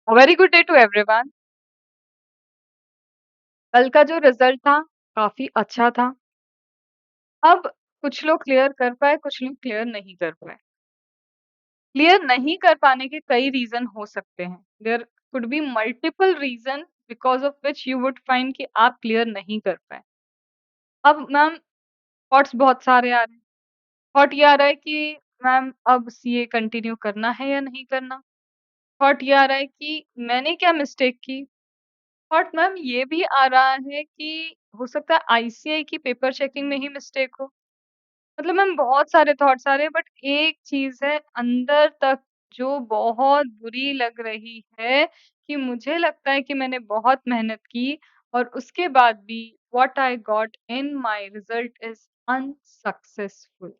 Very good day to everyone. कल का जो रिजल्ट था काफी अच्छा था। अब कुछ लोग क्लियर कर पाए, कुछ लोग क्लियर नहीं कर पाए। क्लियर नहीं कर पाने के कई रीजन हो सकते हैं। There could be multiple reason because of which you would find कि आप क्लियर नहीं कर पाए। अब मैम थॉट्स बहुत सारे आ रहे हैं। थॉट ये आ रहा है कि मैम अब सीए कंटिन्यू करना है या नहीं करना। थॉट ये आ रहा है कि मैंने क्या मिस्टेक की। थॉट मैम ये भी आ रहा है कि हो सकता है आईसीआई की पेपर चेकिंग में ही मिस्टेक हो। मतलब मैम बहुत सारे थॉट्स आ रहे हैं, बट एक चीज है अंदर तक जो बहुत बुरी लग रही है कि मुझे लगता है कि मैंने बहुत मेहनत की और उसके बाद भी what I got in my result is unsuccessful.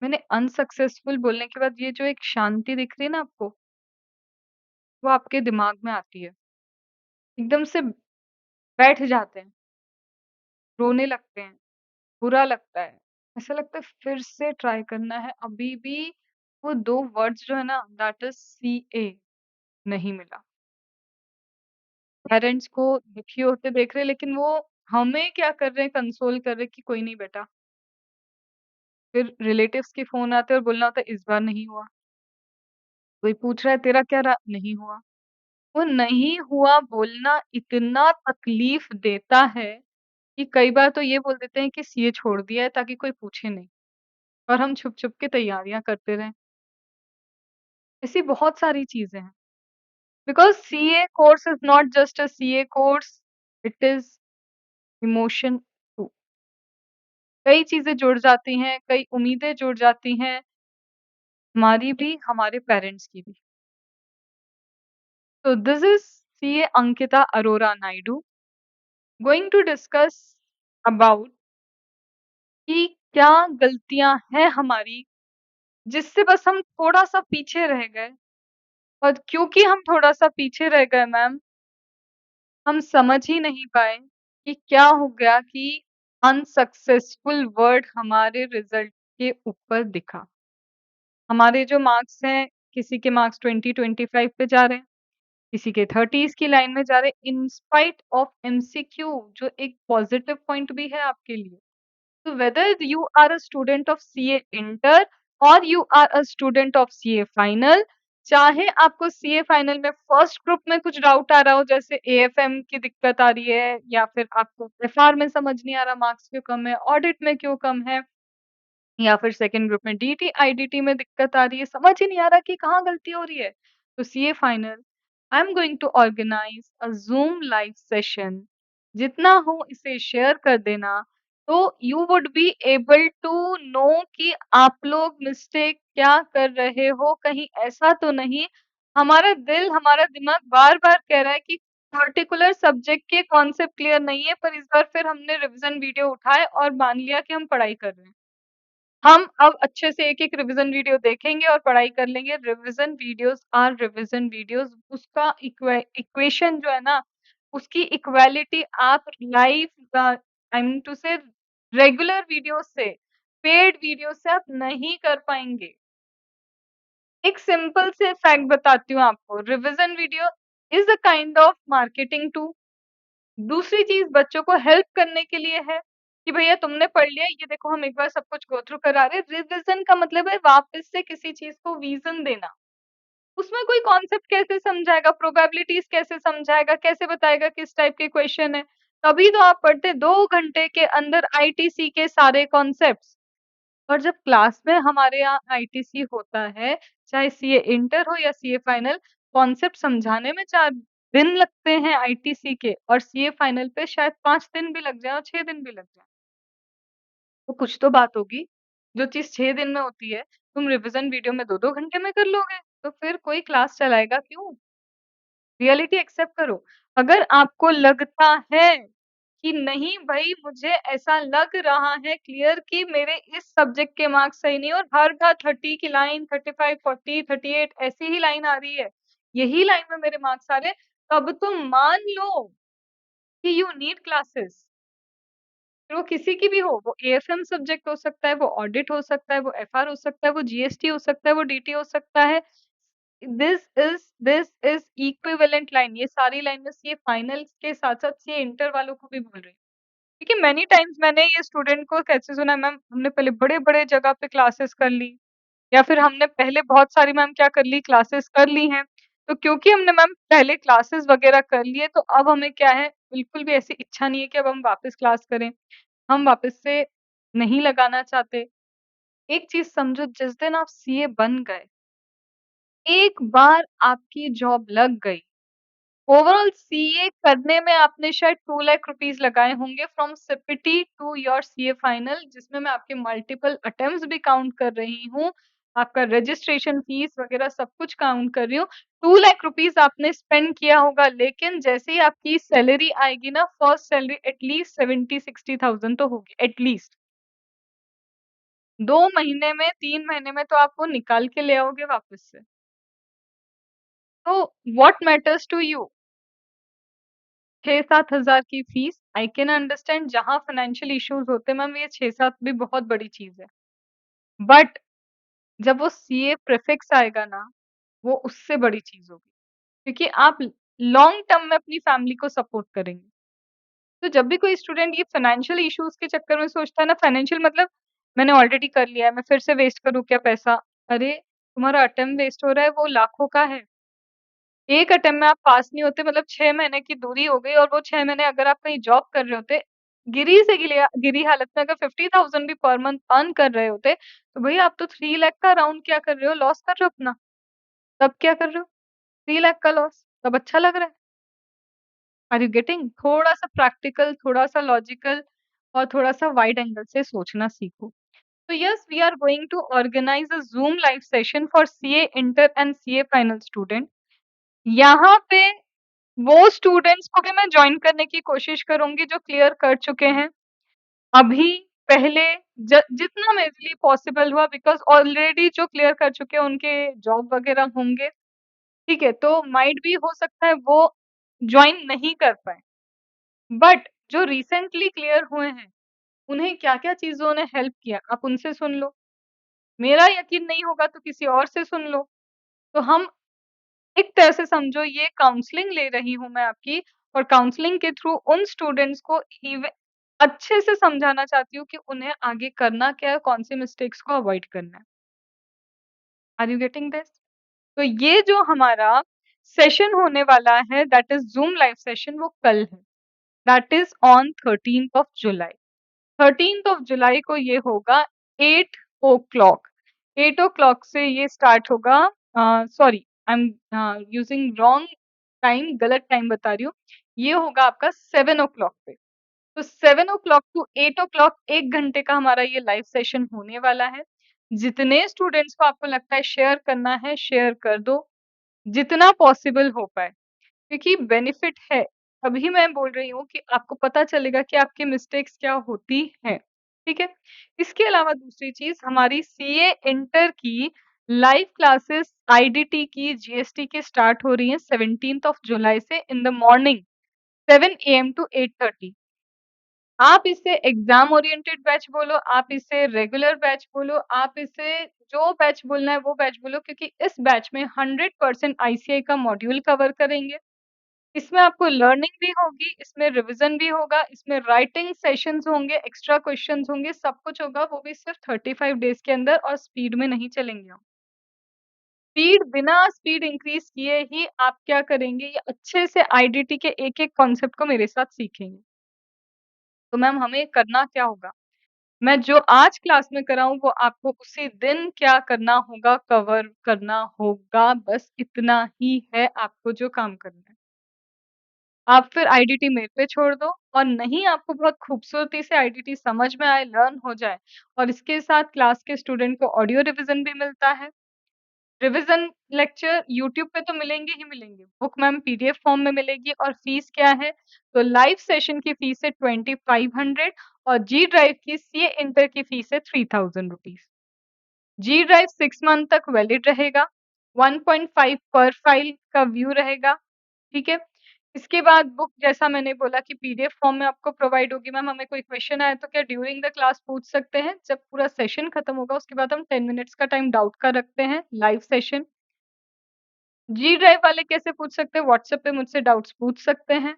मैंने अनसक्सेसफुल बोलने के बाद ये जो एक शांति दिख रही है ना आपको, वो आपके दिमाग में आती है। एकदम से बैठ जाते हैं, रोने लगते हैं, बुरा लगता है। ऐसा लगता है फिर से ट्राई करना है, अभी भी वो 2 वर्ड्स जो है ना दैट इज़ सीए नहीं मिला। पेरेंट्स को दुखी होते देख रहे हैं, लेकिन वो हमें क्या कर रहे हैं, कंसोल कर रहे हैं कि कोई नहीं बेटा। फिर रिलेटिव्स के फ़ोन आते हैं और बोलना होता है इस बार नहीं हुआ। कोई पूछ रहा है तेरा क्या रहा? नहीं हुआ। वो नहीं हुआ बोलना इतना तकलीफ देता है कि कई बार तो ये बोल देते हैं कि सीए छोड़ दिया है ताकि कोई पूछे नहीं और हम छुप-छुप के तैयारियाँ करते रहें। ऐसी बहुत सारी चीज़ें हैं। Because CA course is not just a CA course, it is emotion too. कई चीज़ें जुड़ जाती हैं, कई उम्मीदें जुड़ जाती हैं, हमारी भी, हमारे पेरेंट्स की भी। So this is CA Ankita Arora Naidu going to discuss about कि क्या गलतियाँ हैं हमारी, जिससे बस हम थोड़ा-सा पीछे रह गए और क्योंकि हम थोड़ा-सा पीछे रह गए मैम, हम समझ ही नहीं पाए कि क्या हो गया कि अनसक्सेसफुल वर्ड हमारे रिजल्ट के ऊपर दिखा। हमारे जो मार्क्स हैं, किसी के मार्क्स 20-25 पे जा रहे हैं, किसी के 30s की लाइन में जा रहे हैं, इन स्पाइट ऑफ एमसीक्यू जो एक पॉजिटिव पॉइंट भी है आपके लिए। So whether you are a student of CA Inter or you are a student of CA Final, चाहे आपको CA Final में फर्स्ट ग्रुप में कुछ डाउट आ रहा हो जैसे AFM की दिक्कत आ रही है या फिर आपको FR में समझ नहीं आ रहा मार्क्स क्यों कम है, ऑडिट में क्यों कम है या फिर सेकंड ग्रुप में DT, IDT में दिक्कत आ रही है, समझ ही नहीं आ रहा कि कहाँ गलती हो रही है। तो CA Final, I am going to organise a Zoom live session. जितना हो इसे शेयर कर देना, तो you would be able to know कि आप लोग मिस्टेक क्या कर रहे हो, कहीं ऐसा तो नहीं हमारा दिल, हमारा दिमाग बार-बार कह रहा है कि पर्टिकुलर सब्जेक्ट के कॉन्सेप्ट क्लियर नहीं है, पर इस बार फिर हमने रिवीजन वीडियो उठाए और मान लिया कि हम पढ़ाई कर रहे हैं। हम अब अच्छे से एक-एक रिवीजन वीडियो देखेंगे और पढ़ाई कर लेंगे। Revision videos are revision videos, उसका इक्वेशन जो है ना, उसकी इक्वालिटी आप live I mean to say regular videos से, पेड वीडियो से आप नहीं कर पाएँगे। एक सिंपल से फैक्ट बताती हूँ आपको, revision video is a kind of marketing tool. दूसरी चीज़ बच्चों को हेल्प करने के लिए है कि भैया तुमने पढ़ लिया, ये देखो हम एक बार सब कुछ गो थ्रू करा रहे हैं। रिविज़न का मतलब है वापस से किसी चीज़ को विज़न देना। उसमें कोई कॉन्सेप्ट कैसे समझाएगा, प्रोबेबिलिटीज़ कैसे समझाएगा, कैसे बताएगा किस टाइप के क्वेश्चन है। तभी तो आप पढ़ते 2 घंटे के अंदर आईटीसी के सारे कॉन्सेप्ट्स। और जब क्लास में हमारे यहाँ आईटीसी होता है, चाहे सीए इंटर हो या सीए फाइनल, कॉन्सेप्ट समझाने में 4 दिन लगते हैं आईटीसी के और सीए फाइनल पे शायद 5 दिन भी लग जाएँ और 6 दिन भी लग जाएँ। तो कुछ तो बात होगी, जो चीज़ 6 दिन में होती है, तुम रिवीजन वीडियो में 2-2 घंटे में कर लोगे, तो फिर कोई क्लास चलाएगा क्यों? रियलिटी एक्सेप्ट करो। अगर आपको लगता है कि नहीं भई मुझे ऐसा लग रहा है क्लियर कि मेरे इस सब्जेक्ट के मार्क्स सही नहीं और हर बार 30 की लाइन 35, 40, 38 ऐसी ही लाइन आ रही है। यही लाइन में मेरे मार्क्स आ रहे हैं, तब तो मान लो कि यू नीड क्लासेस। फिर वो किसी की भी हो, वो एएफएम सब्जेक्ट हो सकता है, वो ऑडिट हो सकता है, वो एफआर हो सकता है, वो जीएसटी हो सकता है, वो डीटी हो सकता है। दिस इज इक्विवेलेंट लाइन, ये सारी लाइन में सीए फाइनल्स के साथ-साथ सीए इंटर वालों को भी बोल रही हूँ। क्योंकि मेनी टाइम्स मैंने ये स्टूडेंट को कैसे सुना, मैम हमने पहले बड़े-बड़े जगह पे क्लासेस कर ली, या फिर हमने पहले बहुत सारी मैम क्या कर ली, क्लासेस कर ली हैं। तो क्योंकि हमने मैम पहले क्लासेस वगैरह कर लिए, तो अब हमें क्या है, बिल्कुल भी ऐसी इच्छा नहीं है कि अब हम वापस क्लास करें। हम वापस से नहीं लगाना चाहते। एक चीज़ समझो, जिस दिन आप सीए बन गए, एक बार आपकी जॉब लग गई, ओवरऑल सीए करने में आपने शायद 2 लाख रुपीस लगाए होंगे from CPT to your CA final, जिसमें मैं आपके मल्टीपल अटेम्प्ट्स भी काउंट कर रही हूँ, आपका रजिस्ट्रेशन फीस वगैरह सब कुछ काउंट कर रही हूँ। 2 लाख रुपीस आपने स्पेंड किया होगा, लेकिन जैसे ही आपकी सैलरी आएगी ना, फर्स्ट सैलरी एटलीस्ट 70-60,000 तो होगी एटलीस्ट। 2 महीने में, 3 महीने में तो आप वो निकाल के ले आओगे वापस से। तो व्हाट मैटर्स टू यू? 6-7 हज़ार की फीस, आई कैन अंडरस्टैंड, जहाँ फाइनेंशियल इश्यूज़ होते हैं मैम, ये 6-7 भी बहुत बड़ी चीज़ है। बट जब वो सीए प्रीफिक्स आएगा ना, वो उससे बड़ी चीज़ होगी। क्योंकि आप लॉन्ग टर्म में अपनी फैमिली को सपोर्ट करेंगे। तो जब भी कोई स्टूडेंट ये फाइनेंशियल इश्यूज़ के चक्कर में सोचता है ना, फाइनेंशियल मतलब मैंने ऑलरेडी कर लिया है, मैं फिर से वेस्ट करूँ क्या पैसा? अरे! तुम्हारा अटेम्प्ट वेस्ट हो रहा है, वो लाखों का है। एक अटेम्प्ट में आप पास नहीं होते, मतलब 6 महीने की दूरी हो गई, और वो 6 महीने अगर आप कहीं जॉब कर रहे होते, गिरी से गिरी हालत में अगर 50,000 भी पर मंथ अर्न कर रहे होते, तो भैया आप तो 3 लाख का अराउंड क्या कर रहे हो? लॉस कर रहे हो अपना। तब क्या कर रहे हो? 3 लाख का लॉस। तब अच्छा लग रहा है। Are you getting? थोड़ा-सा प्रैक्टिकल, थोड़ा-सा लॉजिकल और थोड़ा-सा वाइड एंगल से सोचना सीखो। So yes, we are going to organize a Zoom live session for CA Inter and CA Final student. यहाँ पे वो स्टूडेंट्स को भी मैं जॉइन करने की कोशिश करूँगी जो क्लियर कर चुके हैं। अभी, पहले, जितना मेरे लिए पॉसिबल हुआ, बिकॉज़ ऑलरेडी जो क्लियर कर चुके हैं उनके जॉब वगैरह होंगे, ठीक है? तो माइट भी हो सकता है वो जॉइन नहीं कर पाएँ। बट जो रिसेंटली क्लियर हुए हैं, उन्हें क्या-क्या चीज़ों ने हेल्प किया, आप उनसे सुन लो। मेरा यकीन नहीं होगा तो किसी और से सुन लो। तो हम एक तरह से समझो, ये काउंसलिंग ले रही हूँ मैं आपकी, और काउंसलिंग के थ्रू उन स्टूडेंट्स को अच्छे से समझाना चाहती हूँ कि उन्हें आगे करना क्या है, कौन से मिस्टेक्स को अवॉइड करना है। Are you getting this? तो ये जो हमारा सेशन होने वाला है, that is Zoom live session, वो कल है। That is on 13th of July. 13th of July को ये होगा 8 ओ क्लॉक। 8 ओ क्लॉक से ये स्टार्ट होगा। Sorry, I am using wrong time, गलत टाइम बता रही हूँ। ये होगा आपका 7 ओ क्लॉक पे। तो 7 ओ क्लॉक टू 8 ओ क्लॉक 1 घंटे का हमारा ये लाइव सेशन होने वाला है। जितने स्टूडेंट्स को आपको लगता है शेयर करना है, शेयर कर दो, जितना पॉसिबल हो पाए। क्योंकि बेनिफिट है, तभी मैं बोल रही हूँ कि आपको पता चलेगा कि आपकी मिस्टेक्स क्या होती हैं, ठीक है? इसके अलावा दूसरी चीज़, हमारी सीए इंटर की लाइव क्लासेस आईडीटी की, जीएसटी की स्टार्ट हो रही हैं 17th ऑफ जुलाई से in the morning 7 AM to 8:30। आप इसे एग्ज़ाम ओरिएंटेड बैच बोलो, आप इसे रेगुलर बैच बोलो, आप इसे जो बैच बोलना है वो बैच बोलो, क्योंकि इस बैच में 100% आईसीआई का मॉड्यूल कवर करेंगे। इसमें आपको लर्निंग भी होगी, इसमें रिवीजन भी होगा, इसमें राइटिंग सेशंस होंगे, एक्स्ट्रा क्वेश्चंस होंगे, सब कुछ होगा, वो भी सिर्फ 35 डेज़ के अंदर, और स्पीड में नहीं चलेंगे हम। स्पीड, बिना स्पीड इंक्रीज़ किए ही आप क्या करेंगे, ये अच्छे से आईडीटी के एक-एक कॉन्सेप्ट को मेरे साथ सीखेंगे। तो मैम हमें करना क्या होगा? मैं जो आज क्लास में कराऊँ वो आपको उसी दिन क्या करना होगा, कवर करना होगा, बस इतना ही है आपको जो काम करना है। आप फिर आईडीटी मेरे पे छोड़ दो, और नहीं आपको बहुत खूबसूरती से आईडीटी समझ में आए, लर्न हो जाए, और इसके साथ क्लास के स्टूडेंट को ऑडियो रिवीजन भी मिलता है। रिवीजन लेक्चर यूट्यूब पे तो मिलेंगे ही मिलेंगे, बुक मैम पीडीएफ फॉर्म में मिलेगी, और फीस क्या है? तो लाइव सेशन की फीस है 2500, और जी ड्राइव की सीए इंटर की फीस है 3000 रुपीज़। जी ड्राइव 6 मंथ तक वैलिड रहेगा, 1.5 पर फाइल का व्यू रहेगा, ठीक है? इसके बाद बुक जैसा मैंने बोला कि पीडीएफ फॉर्म में आपको प्रोवाइड होगी। मैम हमें कोई क्वेश्चन आया तो क्या ड्यूरिंग द क्लास पूछ सकते हैं? जब पूरा सेशन खत्म होगा उसके बाद हम 10 मिनट्स का टाइम डाउट का रखते हैं, लाइव सेशन। जी ड्राइव वाले कैसे पूछ सकते हैं? व्हाट्सएप पे मुझसे डाउट्स पूछ सकते हैं।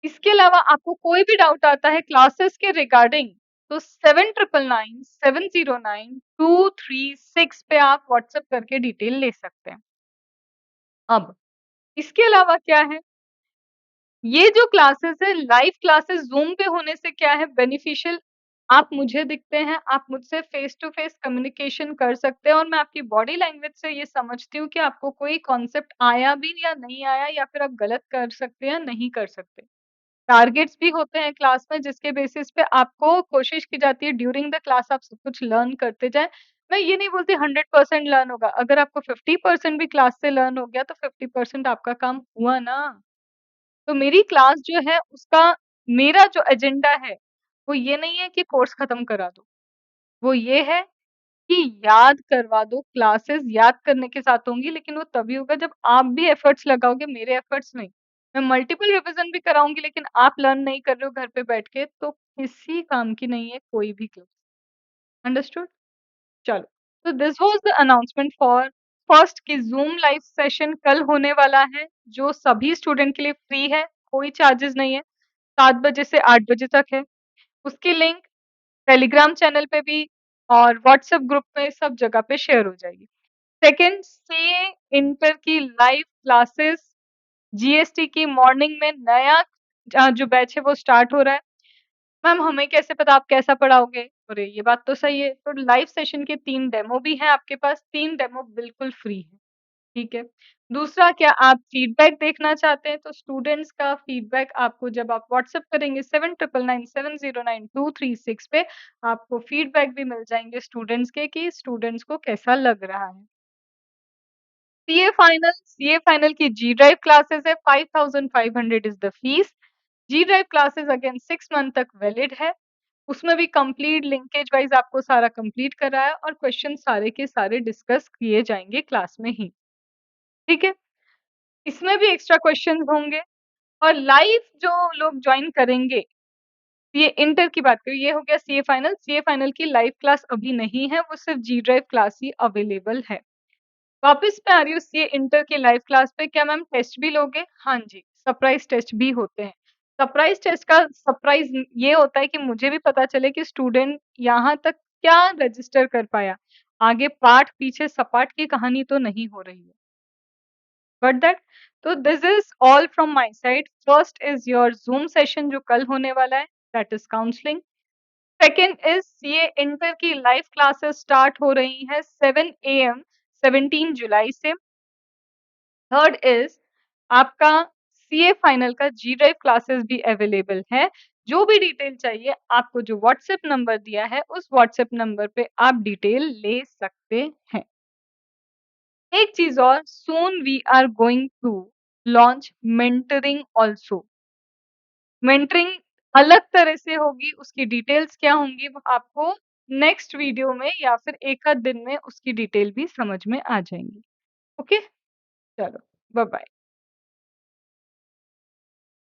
इसके अलावा आपको कोई भी डाउट आता है क्लासेस के रिगार्डिंग तो 7997092336 पे आप व्हाट्सएप करके डिटेल ले सकते हैं। अब इसके अलावा क्या है, ये जो क्लासेस है लाइव क्लासेस ज़ूम पे होने से क्या है बेनिफिशियल, आप मुझे दिखते हैं, आप मुझसे फेस टू फेस कम्युनिकेशन कर सकते हैं और मैं आपकी बॉडी लैंग्वेज से ये समझती हूँ कि आपको कोई कॉन्सेप्ट आया भी या नहीं आया या फिर आप गलत कर सकते हैं या नहीं कर सकते। टारगेट्स भी होते हैं क्लास में जिसके बेसिस पे आपको कोशिश की जाती है ड्यूरिंग द क्लास आप सब कुछ लर्न करते जाएँ। मैं ये नहीं बोलती 100% लर्न होगा, अगर आपको 50% भी क्लास से लर्न हो गया तो 50% आपका काम हुआ ना। तो मेरी क्लास जो है उसका मेरा जो एजेंडा है, वो ये नहीं है कि कोर्स खत्म करा दो। वो ये है कि याद करवा दो, क्लासेस याद करने के साथ होंगी लेकिन वो तभी होगा जब आप भी एफर्ट्स लगाओगे, मेरे एफर्ट्स नहीं। मैं मल्टीपल रिवीजन भी कराऊँगी लेकिन आप लर्न नहीं कर रहे हो घर पे बैठ के तो किसी काम की नहीं है कोई भी क्लास। अंडरस्टूड? चलो, तो this was the announcement for first कि ज़ूम लाइव सेशन कल होने वाला है, जो सभी स्टूडेंट के लिए फ्री है, कोई चार्जेस नहीं है, 7 बजे से 8 बजे तक है। उसकी लिंक टेलीग्राम चैनल पे भी और व्हाट्सएप ग्रुप में सब जगह पे शेयर हो जाएगी। सेकंड, सीए इंटर की लाइव क्लासेस जीएसटी की मॉर्निंग में नया जो बैच है वो स्टार्ट हो रहा है। मैम हमें कैसे पता आप कैसा पढ़ाओगे? अरे ये बात तो सही है। तो लाइव सेशन के 3 डेमो भी हैं आपके पास, 3 डेमो बिल्कुल फ्री हैं, ठीक है। दूसरा क्या आप फीडबैक देखना चाहते हैं? तो स्टूडेंट्स का फीडबैक आपको जब आप व्हाट्सएप करेंगे 7997092336 पे आपको फीडबैक भी मिल जाएँगे स्टूडेंट्स के कि स्टूडेंट्स को कैसा लग रहा है। सीए फाइनल की जी ड्राइव क्लासेस है 5500 is the fees. G drive classes again 6 month तक वैलिड है। उसमें भी कंप्लीट लिंकेज वाइज़ आपको सारा कंप्लीट कराया और क्वेश्चन सारे के सारे डिस्कस किए जाएँगे क्लास में ही, ठीक है? इसमें भी एक्स्ट्रा क्वेश्चंस होंगे और लाइव जो लोग जॉइन करेंगे, ये इंटर की बात करें, ये हो गया सीए फाइनल की लाइव क्लास अभी नहीं है, वो सिर्फ जी ड्राइव क्लास ही अवेलेबल है। वापस मैं आ रही हूँ सीए इंटर की लाइव क्लास पे, क्या मैम टेस्ट भी लोगे? हाँ जी, सरप्राइज़ टेस्ट भी होते हैं। सरप्राइज़ टेस्ट का सरप्राइज़ ये होता है कि मुझे भी पता चले कि स्टूडेंट यहाँ तक क्या रजिस्टर कर पाया। आगे पाठ पीछे सपाट की कहानी तो नहीं हो रही है। बट दैट तो this is all from my side. First is your zoom session जो कल होने वाला है, that is counselling. Second is CA inter की लाइव क्लासेस स्टार्ट हो रही हैं 7 एएम 17 जुलाई से। थर्ड इज़ आपका सीए फाइनल का जी ड्राइव क्लासेस भी अवेलेबल है। जो भी डिटेल चाहिए आपको जो व्हाट्सएप नंबर दिया है, उस व्हाट्सएप नंबर पे आप डिटेल ले सकते हैं। एक चीज़ और, soon we are going to launch mentoring also. Mentoring अलग तरह से होगी, उसकी डिटेल्स क्या होंगी वो आपको नेक्स्ट वीडियो में या फिर एक आध दिन में उसकी डिटेल भी समझ में आ जाएँगी। ओके? चलो, बाय-बाय।